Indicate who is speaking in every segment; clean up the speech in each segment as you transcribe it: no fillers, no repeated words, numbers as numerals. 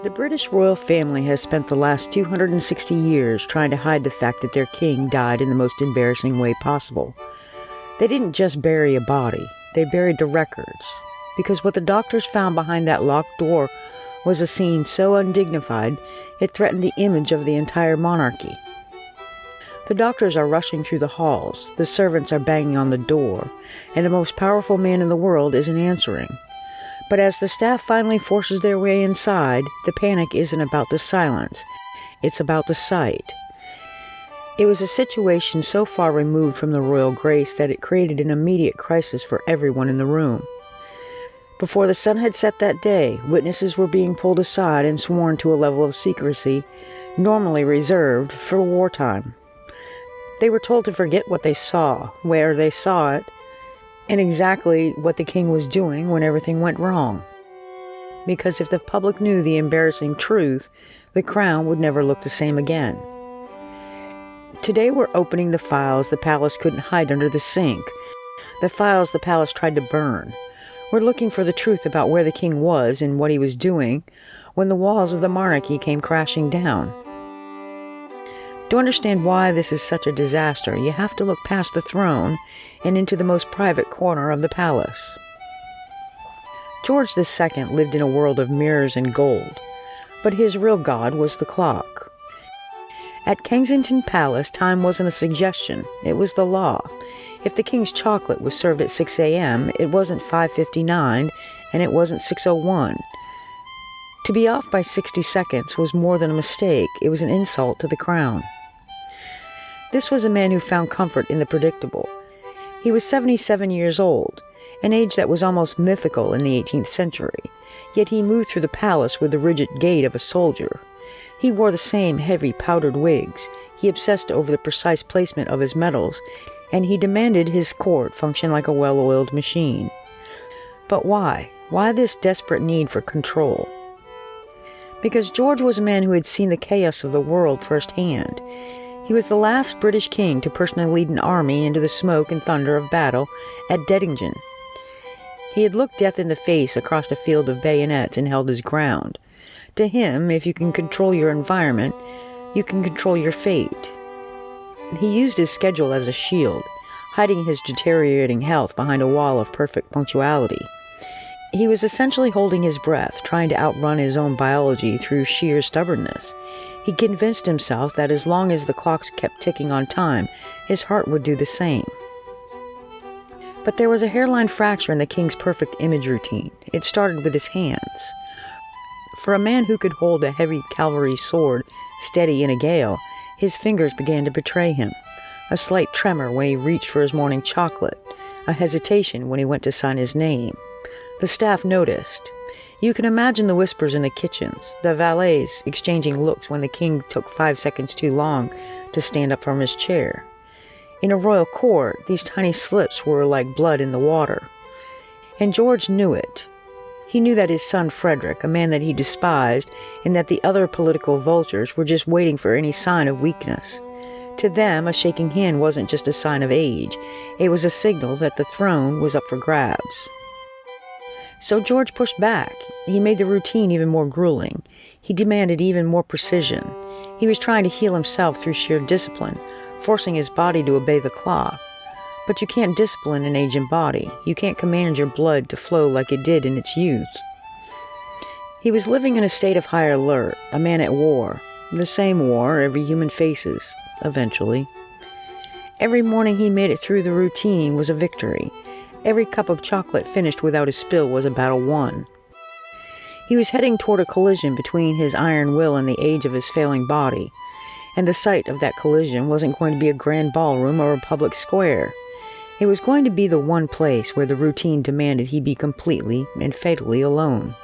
Speaker 1: The British royal family has spent the last 260 years trying to hide the fact that their king died in the most embarrassing way possible. They didn't just bury a body, they buried the records. Because what the doctors found behind that locked door was a scene so undignified, it threatened the image of the entire monarchy. The doctors are rushing through the halls, the servants are banging on the door, and the most powerful man in the world isn't answering. But as the staff finally forces their way inside, the panic isn't about the silence, it's about the sight. It was a situation so far removed from the royal grace that it created an immediate crisis for everyone in the room. Before the sun had set that day, witnesses were being pulled aside and sworn to a level of secrecy normally reserved for wartime. They were told to forget what they saw, where they saw it, and exactly what the king was doing when everything went wrong. Because if the public knew the embarrassing truth, the crown would never look the same again. Today we're opening the files the palace couldn't hide under the sink, the files the palace tried to burn. We're looking for the truth about where the king was and what he was doing when the walls of the monarchy came crashing down. To understand why this is such a disaster, you have to look past the throne and into the most private corner of the palace. George II lived in a world of mirrors and gold, but his real god was the clock. At Kensington Palace, time wasn't a suggestion, it was the law. If the king's chocolate was served at 6 a.m., it wasn't 5:59 and it wasn't 6:01. To be off by 60 seconds was more than a mistake, it was an insult to the crown. This was a man who found comfort in the predictable. He was 77 years old, an age that was almost mythical in the 18th century, yet he moved through the palace with the rigid gait of a soldier. He wore the same heavy powdered wigs, he obsessed over the precise placement of his medals, and he demanded his court function like a well-oiled machine. But why? Why this desperate need for control? Because George was a man who had seen the chaos of the world firsthand. He was the last British king to personally lead an army into the smoke and thunder of battle at Dettingen. He had looked death in the face across a field of bayonets and held his ground. To him, if you can control your environment, you can control your fate. He used his schedule as a shield, hiding his deteriorating health behind a wall of perfect punctuality. He was essentially holding his breath, trying to outrun his own biology through sheer stubbornness. He convinced himself that as long as the clocks kept ticking on time, his heart would do the same. But there was a hairline fracture in the king's perfect image routine. It started with his hands. For a man who could hold a heavy cavalry sword steady in a gale, his fingers began to betray him. A slight tremor when he reached for his morning chocolate, a hesitation when he went to sign his name. The staff noticed. You can imagine the whispers in the kitchens, the valets exchanging looks when the king took 5 seconds too long to stand up from his chair. In a royal court, these tiny slips were like blood in the water. And George knew it. He knew that his son Frederick, a man that he despised, and that the other political vultures were just waiting for any sign of weakness. To them, a shaking hand wasn't just a sign of age. It was a signal that the throne was up for grabs. So George pushed back. He made the routine even more grueling. He demanded even more precision. He was trying to heal himself through sheer discipline, forcing his body to obey the clock. But you can't discipline an aging body. You can't command your blood to flow like it did in its youth. He was living in a state of high alert, a man at war. The same war every human faces, eventually. Every morning he made it through the routine was a victory. Every cup of chocolate finished without a spill was a battle won. He was heading toward a collision between his iron will and the age of his failing body. And the site of that collision wasn't going to be a grand ballroom or a public square. It was going to be the one place where the routine demanded he be completely and fatally alone.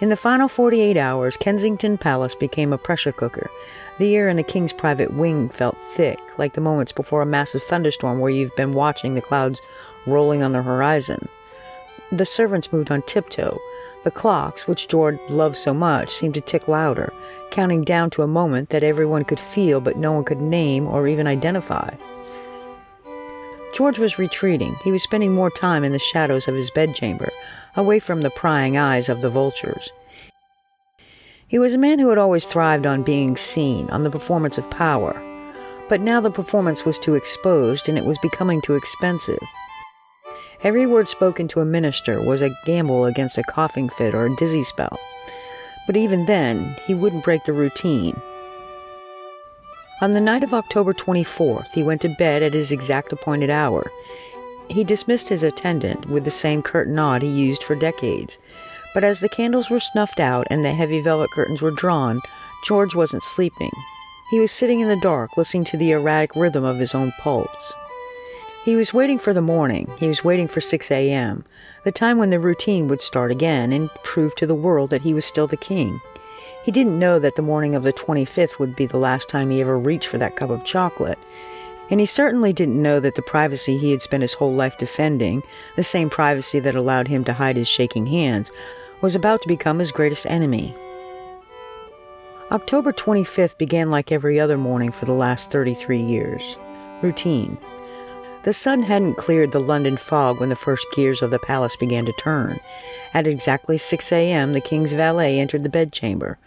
Speaker 1: In the final 48 hours, Kensington Palace became a pressure cooker. The air in the king's private wing felt thick, like the moments before a massive thunderstorm where you've been watching the clouds rolling on the horizon. The servants moved on tiptoe. The clocks, which George loved so much, seemed to tick louder, counting down to a moment that everyone could feel but no one could name or even identify. George was retreating. He was spending more time in the shadows of his bedchamber, away from the prying eyes of the vultures. He was a man who had always thrived on being seen, on the performance of power. But now the performance was too exposed, and it was becoming too expensive. Every word spoken to a minister was a gamble against a coughing fit or a dizzy spell. But even then, he wouldn't break the routine. On the night of October 24th, he went to bed at his exact appointed hour. He dismissed his attendant with the same curt nod he used for decades. But as the candles were snuffed out and the heavy velvet curtains were drawn, George wasn't sleeping. He was sitting in the dark, listening to the erratic rhythm of his own pulse. He was waiting for the morning. He was waiting for 6 a.m., the time when the routine would start again and prove to the world that he was still the king. He didn't know that the morning of the 25th would be the last time he ever reached for that cup of chocolate. And he certainly didn't know that the privacy he had spent his whole life defending, the same privacy that allowed him to hide his shaking hands, was about to become his greatest enemy. October 25th began like every other morning for the last 33 years. Routine. The sun hadn't cleared the London fog when the first gears of the palace began to turn. At exactly 6 a.m., the king's valet entered the bedchamber.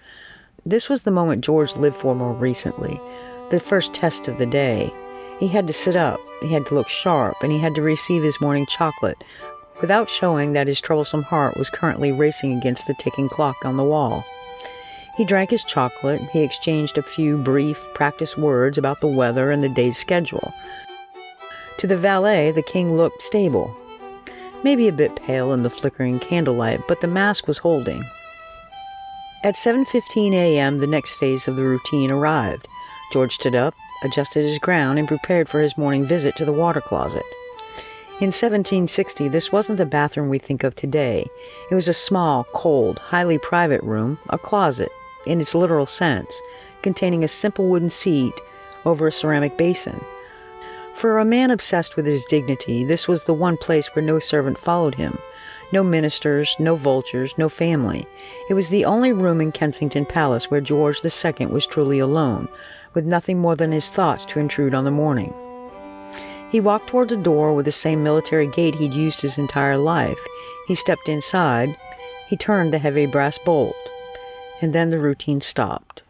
Speaker 1: This was the moment George lived for more recently, the first test of the day. He had to sit up, he had to look sharp, and he had to receive his morning chocolate, without showing that his troublesome heart was currently racing against the ticking clock on the wall. He drank his chocolate, he exchanged a few brief, practiced words about the weather and the day's schedule. To the valet, the king looked stable, maybe a bit pale in the flickering candlelight, but the mask was holding. At 7:15 a.m., the next phase of the routine arrived. George stood up, adjusted his gown, and prepared for his morning visit to the water closet. In 1760, this wasn't the bathroom we think of today. It was a small, cold, highly private room, a closet, in its literal sense, containing a simple wooden seat over a ceramic basin. For a man obsessed with his dignity, this was the one place where no servant followed him. No ministers, no vultures, no family. It was the only room in Kensington Palace where George II was truly alone, with nothing more than his thoughts to intrude on the morning. He walked toward the door with the same military gait he'd used his entire life. He stepped inside. He turned the heavy brass bolt. And then the routine stopped.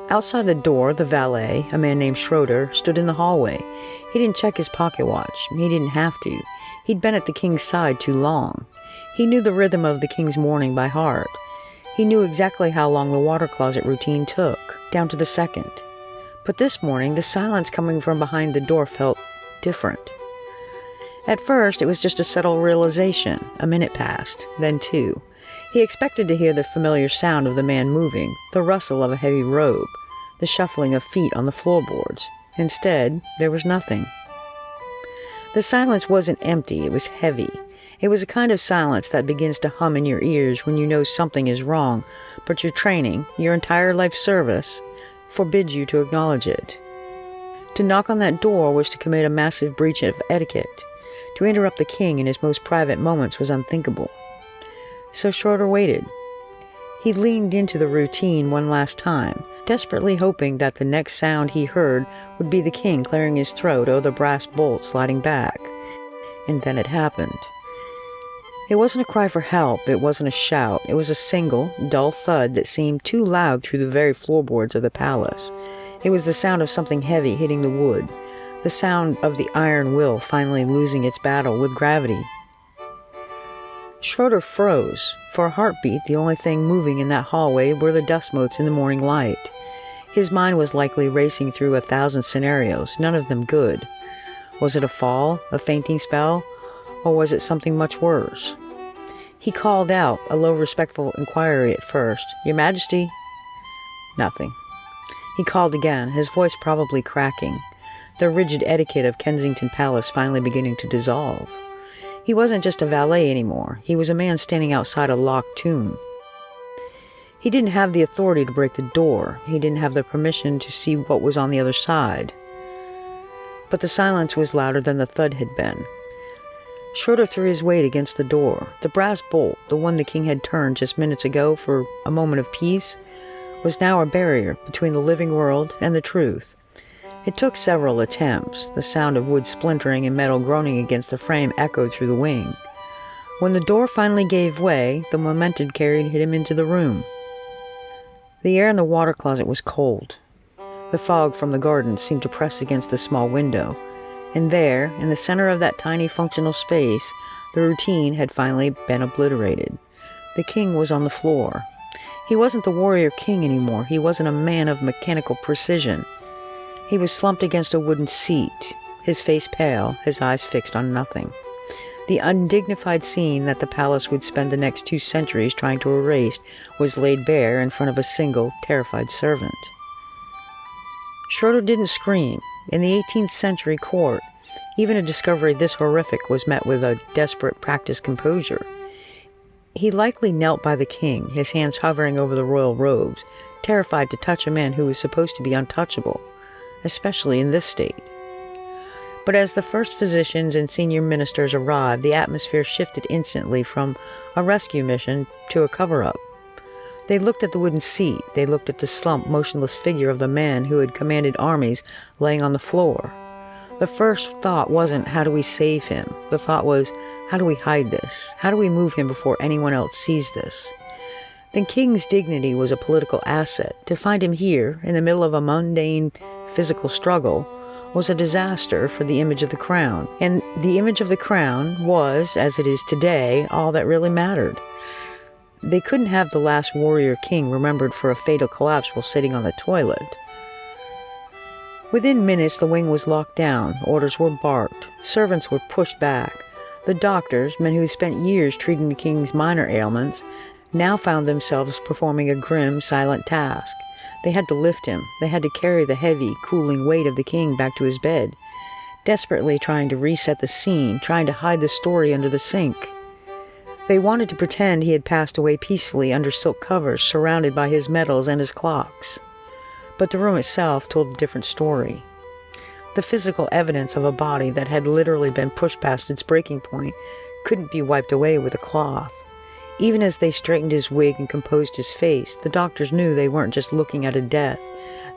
Speaker 1: Outside the door, the valet, a man named Schroeder, stood in the hallway. He didn't check his pocket watch. He didn't have to. He'd been at the king's side too long. He knew the rhythm of the king's morning by heart. He knew exactly how long the water closet routine took, down to the second. But this morning, the silence coming from behind the door felt different. At first, it was just a subtle realization. A minute passed, then two. He expected to hear the familiar sound of the man moving, the rustle of a heavy robe, the shuffling of feet on the floorboards. Instead, there was nothing. The silence wasn't empty, it was heavy. It was a kind of silence that begins to hum in your ears when you know something is wrong, but your training, your entire life service, forbids you to acknowledge it. To knock on that door was to commit a massive breach of etiquette. To interrupt the king in his most private moments was unthinkable. So Schroeder waited. He leaned into the routine one last time, desperately hoping that the next sound he heard would be the king clearing his throat or the brass bolt sliding back. And then it happened. It wasn't a cry for help, it wasn't a shout, it was a single, dull thud that seemed too loud through the very floorboards of the palace. It was the sound of something heavy hitting the wood, the sound of the iron will finally losing its battle with gravity. Schroeder froze. For a heartbeat, the only thing moving in that hallway were the dust motes in the morning light. His mind was likely racing through 1,000 scenarios, none of them good. Was it a fall, a fainting spell, or was it something much worse? He called out, a low, respectful inquiry at first. "Your Majesty?" Nothing. He called again, his voice probably cracking, the rigid etiquette of Kensington Palace finally beginning to dissolve. He wasn't just a valet anymore. He was a man standing outside a locked tomb. He didn't have the authority to break the door. He didn't have the permission to see what was on the other side. But the silence was louder than the thud had been. Schroeder threw his weight against the door. The brass bolt, the one the king had turned just minutes ago for a moment of peace, was now a barrier between the living world and the truth. It took several attempts. The sound of wood splintering and metal groaning against the frame echoed through the wing. When the door finally gave way, the momentum carried him into the room. The air in the water closet was cold. The fog from the garden seemed to press against the small window, and there, in the center of that tiny functional space, the routine had finally been obliterated. The king was on the floor. He wasn't the warrior king anymore. He wasn't a man of mechanical precision. He was slumped against a wooden seat, his face pale, his eyes fixed on nothing. The undignified scene that the palace would spend the next 2 centuries trying to erase was laid bare in front of a single, terrified servant. Schroeder didn't scream. In the 18th century court, even a discovery this horrific was met with a desperate practiced composure. He likely knelt by the king, his hands hovering over the royal robes, terrified to touch a man who was supposed to be untouchable, especially in this state. But as the first physicians and senior ministers arrived, the atmosphere shifted instantly from a rescue mission to a cover-up. They looked at the wooden seat. They looked at the slumped, motionless figure of the man who had commanded armies laying on the floor. The first thought wasn't, how do we save him? The thought was, how do we hide this? How do we move him before anyone else sees this? The king's dignity was a political asset. To find him here, in the middle of a mundane physical struggle, was a disaster for the image of the crown. And the image of the crown was, as it is today, all that really mattered. They couldn't have the last warrior king remembered for a fatal collapse while sitting on the toilet. Within minutes, the wing was locked down. Orders were barked. Servants were pushed back. The doctors, men who had spent years treating the king's minor ailments, now found themselves performing a grim, silent task. They had to lift him. They had to carry the heavy, cooling weight of the king back to his bed, desperately trying to reset the scene, trying to hide the story under the sink. They wanted to pretend he had passed away peacefully under silk covers, surrounded by his medals and his clocks. But the room itself told a different story. The physical evidence of a body that had literally been pushed past its breaking point couldn't be wiped away with a cloth. Even as they straightened his wig and composed his face, the doctors knew they weren't just looking at a death.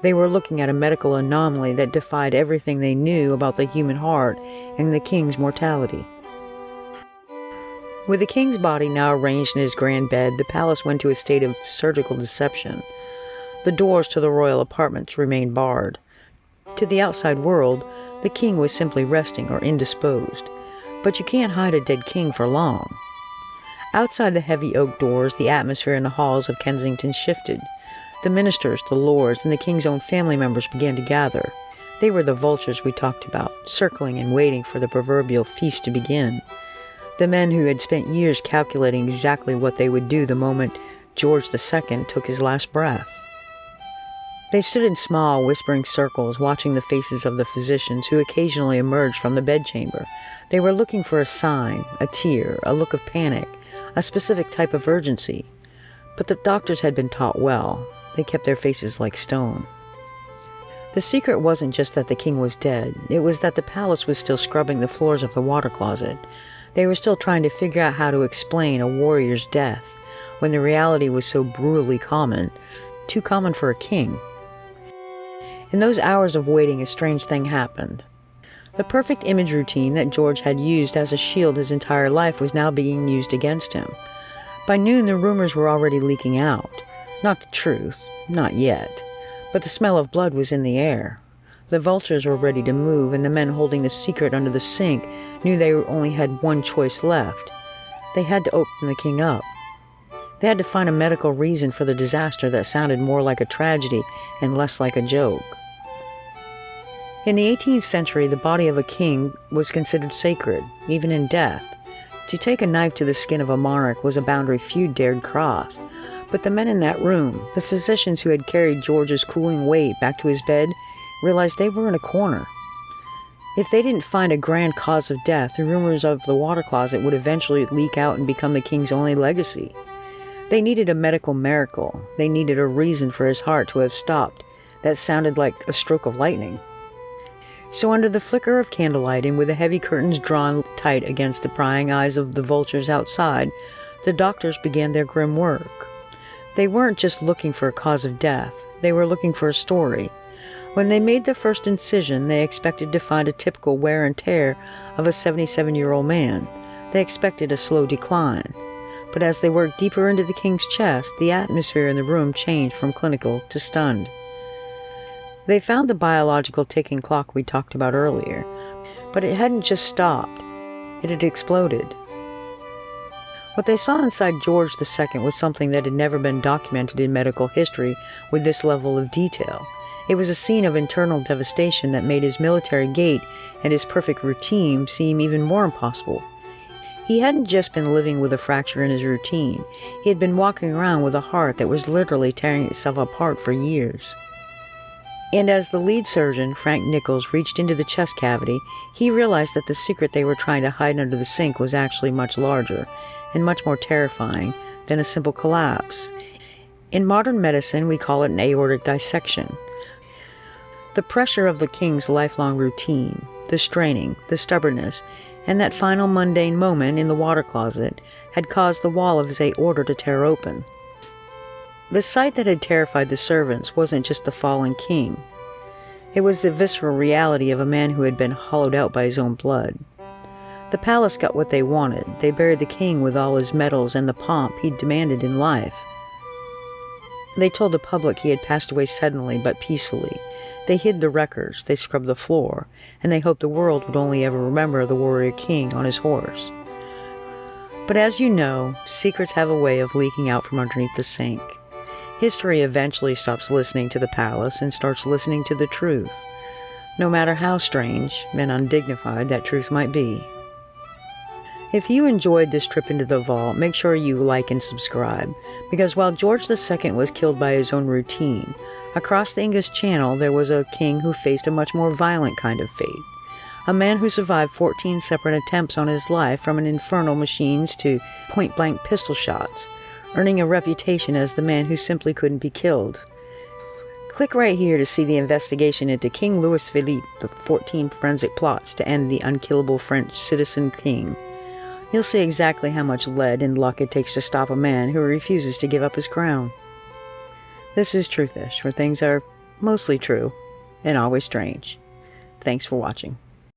Speaker 1: They were looking at a medical anomaly that defied everything they knew about the human heart and the king's mortality. With the king's body now arranged in his grand bed, the palace went to a state of surgical deception. The doors to the royal apartments remained barred. To the outside world, the king was simply resting or indisposed. But you can't hide a dead king for long. Outside the heavy oak doors, the atmosphere in the halls of Kensington shifted. The ministers, the lords, and the king's own family members began to gather. They were the vultures we talked about, circling and waiting for the proverbial feast to begin. The men who had spent years calculating exactly what they would do the moment George II took his last breath. They stood in small, whispering circles, watching the faces of the physicians who occasionally emerged from the bedchamber. They were looking for a sign, a tear, a look of panic, a specific type of urgency. But the doctors had been taught well. They kept their faces like stone. The secret wasn't just that the king was dead. It was that the palace was still scrubbing the floors of the water closet. They were still trying to figure out how to explain a warrior's death, when the reality was so brutally common, too common for a king. In those hours of waiting, a strange thing happened. The perfect image routine that George had used as a shield his entire life was now being used against him. By noon, the rumors were already leaking out. Not the truth, not yet, but the smell of blood was in the air. The vultures were ready to move, and the men holding the secret under the sink knew they only had one choice left. They had to open the king up. They had to find a medical reason for the disaster that sounded more like a tragedy and less like a joke. In the 18th century, the body of a king was considered sacred, even in death. To take a knife to the skin of a monarch was a boundary few dared cross. But the men in that room, the physicians who had carried George's cooling weight back to his bed, realized they were in a corner. If they didn't find a grand cause of death, the rumors of the water closet would eventually leak out and become the king's only legacy. They needed a medical miracle. They needed a reason for his heart to have stopped. That sounded like a stroke of lightning. So under the flicker of candlelight and with the heavy curtains drawn tight against the prying eyes of the vultures outside, the doctors began their grim work. They weren't just looking for a cause of death. They were looking for a story. When they made the first incision, they expected to find a typical wear and tear of a 77-year-old man. They expected a slow decline, but as they worked deeper into the king's chest, the atmosphere in the room changed from clinical to stunned. They found the biological ticking clock we talked about earlier, but it hadn't just stopped, it had exploded. What they saw inside George II was something that had never been documented in medical history with this level of detail. It was a scene of internal devastation that made his military gait and his perfect routine seem even more impossible. He hadn't just been living with a fracture in his routine, he had been walking around with a heart that was literally tearing itself apart for years. And as the lead surgeon, Frank Nichols, reached into the chest cavity, he realized that the secret they were trying to hide under the sink was actually much larger and much more terrifying than a simple collapse. In modern medicine, we call it an aortic dissection. The pressure of the king's lifelong routine, the straining, the stubbornness, and that final mundane moment in the water closet had caused the wall of his aorta to tear open. The sight that had terrified the servants wasn't just the fallen king. It was the visceral reality of a man who had been hollowed out by his own blood. The palace got what they wanted. They buried the king with all his medals and the pomp he'd demanded in life. They told the public he had passed away suddenly but peacefully. They hid the records, they scrubbed the floor, and they hoped the world would only ever remember the warrior king on his horse. But as you know, secrets have a way of leaking out from underneath the sink. History eventually stops listening to the palace and starts listening to the truth, no matter how strange and undignified that truth might be. If you enjoyed this trip into the vault, make sure you like and subscribe, because while George II was killed by his own routine, across the English Channel there was a king who faced a much more violent kind of fate. A man who survived 14 separate attempts on his life, from an infernal machines to point-blank pistol shots, earning a reputation as the man who simply couldn't be killed. Click right here to see the investigation into King Louis Philippe, the 14 forensic plots to end the unkillable French citizen king. You'll see exactly how much lead and luck it takes to stop a man who refuses to give up his crown. This is Truthish, where things are mostly true and always strange. Thanks for watching.